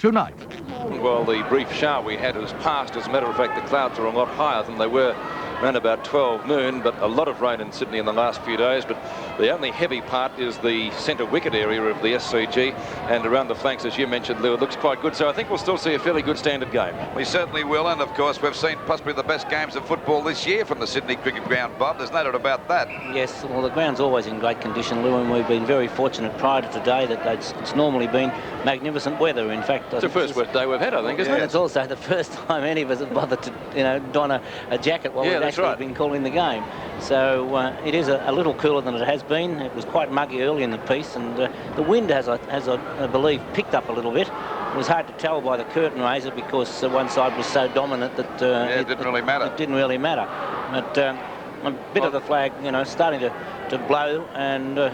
tonight. Well, the brief shower we had has passed. As a matter of fact, the clouds are a lot higher than they were around about 12 noon, but a lot of rain in Sydney in the last few days. But the only heavy part is the centre wicket area of the SCG, and around the flanks, as you mentioned, Lou, it looks quite good. So I think we'll still see a fairly good standard game. We certainly will, and of course we've seen possibly the best games of football this year from the Sydney Cricket Ground, Bob. There's no doubt about that. Yes, well, the ground's always in great condition, Lou, and we've been very fortunate prior to today that it's normally been magnificent weather. In fact, it's the first wet day we've had, I think, isn't it? It's also the first time any of us have bothered to, don a jacket while we've actually been calling the game. So it is a little cooler than it has been. It was quite muggy early in the piece, and the wind has, I believe, picked up a little bit. It was hard to tell by the curtain raiser because one side was so dominant that it didn't really matter. It didn't really matter. But a bit of the flag, starting to blow, and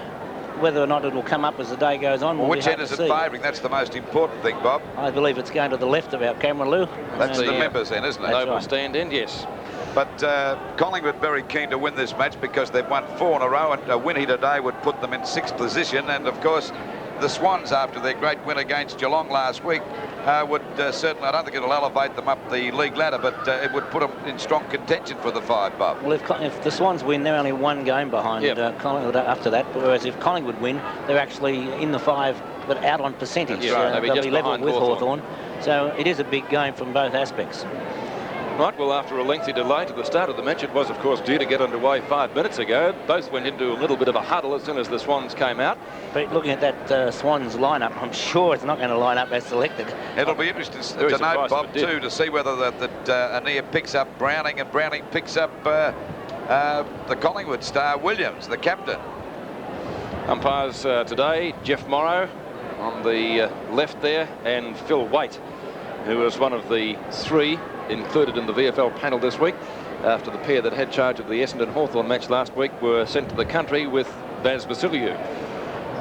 whether or not it will come up as the day goes on. Well, which end is it favouring? That's the most important thing, Bob. I believe it's going to the left of our camera, Lou. That's the members' end, isn't it? Noble stand end, yes. But Collingwood very keen to win this match because they've won 4 in a row, and a win here today would put them in 6th position. And of course, the Swans, after their great win against Geelong last week, would certainly, I don't think it'll elevate them up the league ladder, but it would put them in strong contention for the 5, Bob. Well, if the Swans win, they're only 1 game behind Collingwood after that, whereas if Collingwood win, they're actually in the 5, but out on percentage. Right. They'll be level with Hawthorn. So it is a big game from both aspects. Right, well, after a lengthy delay to the start of the match, it was, of course, due to get underway 5 minutes ago. Both went into a little bit of a huddle as soon as the Swans came out. But looking at that Swans lineup, I'm sure it's not going to line up as selected. It'll be interesting to note, Bob, too, to see whether that Anea picks up Browning and Browning picks up the Collingwood star Williams, the captain. Umpires today, Jeff Morrow on the left there, and Phil Waite, who was one of the 3 included in the VFL panel this week after the pair that had charge of the Essendon-Hawthorn match last week were sent to the country with Baz Vasiliou.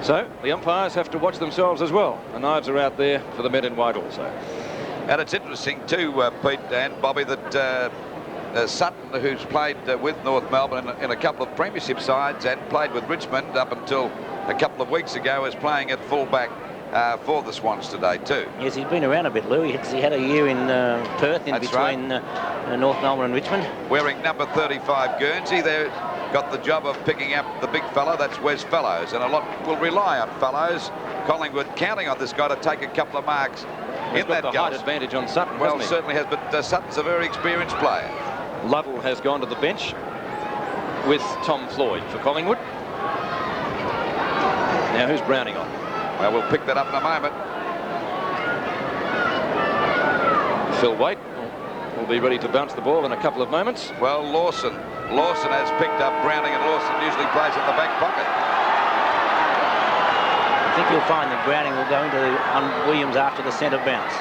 So the umpires have to watch themselves as well. The knives are out there for the men in white also. And it's interesting too, Pete and Bobby, that Sutton, who's played with North Melbourne in a couple of premiership sides and played with Richmond up until a couple of weeks ago, is playing at fullback for the Swans today too. Yes, he's been around a bit, Lou. He had a year in Perth in between North Melbourne and Richmond. Wearing number 35 Guernsey, they've got the job of picking up the big fella, that's Wes Fellows, and a lot will rely on Fellows. Collingwood counting on this guy to take a couple of marks in that got the height advantage on Sutton. Well, certainly has, but Sutton's a very experienced player. Lovell has gone to the bench with Tom Floyd for Collingwood. Now who's Browning on? Well, we'll pick that up in a moment. Phil Waite will be ready to bounce the ball in a couple of moments. Well, Lawson has picked up Browning, and Lawson usually plays in the back pocket. I think you'll find that Browning will go into Williams after the centre bounce.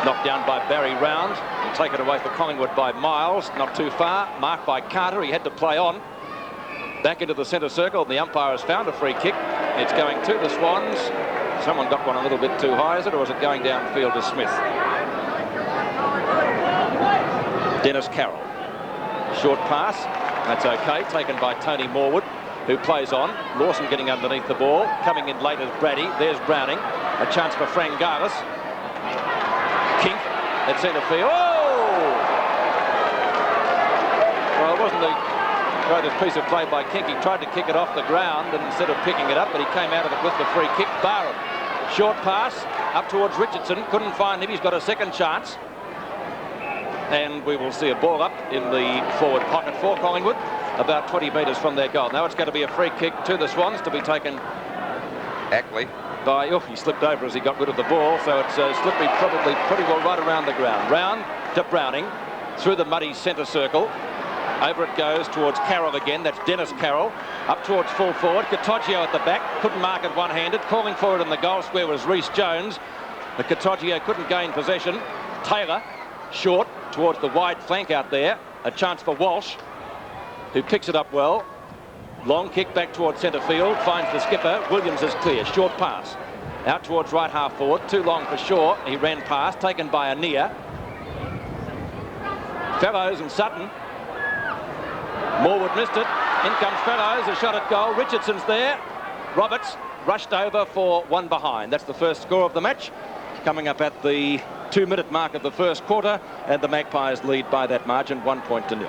Knocked down by Barry Round and taken away for Collingwood by Miles. Not too far. Marked by Carter. He had to play on. Back into the centre circle, and the umpire has found a free kick. It's going to the Swans. Someone got one a little bit too high, is it, or is it going downfield to Smith? Dennis Carroll. Short pass. That's okay. Taken by Tony Morwood, who plays on. Lawson getting underneath the ball. Coming in late as Brady. There's Browning. A chance for Frangalis. Kink at centre field. Oh! Well, it wasn't the greatest piece of play by Kink. He tried to kick it off the ground and instead of picking it up, but he came out of it with the free kick. Barham. Short pass up towards Richardson. Couldn't find him. He's got a second chance. And we will see a ball up in the forward pocket for Collingwood, about 20 metres from their goal. Now it's going to be a free kick to the Swans to be taken. Ackley. He slipped over as he got rid of the ball, so it's slippery probably pretty well right around the ground. Round to Browning, through the muddy centre circle. Over it goes towards Carroll again. That's Dennis Carroll. Up towards full forward. Katoggio at the back. Couldn't mark it one-handed. Calling for it in the goal square was Reece Jones. But Katoggio couldn't gain possession. Taylor, short towards the wide flank out there. A chance for Walsh, who picks it up well. Long kick back towards centre field. Finds the skipper. Williams is clear. Short pass. Out towards right half forward. Too long for Shaw. He ran past. Taken by Anea. Fellows and Sutton. Morwood missed it. In comes Fellows, a shot at goal. Richardson's there. Roberts rushed over for one behind. That's the first score of the match. coming up at the 2-minute mark of the first quarter, and the Magpies lead by that margin, 1 point to 0.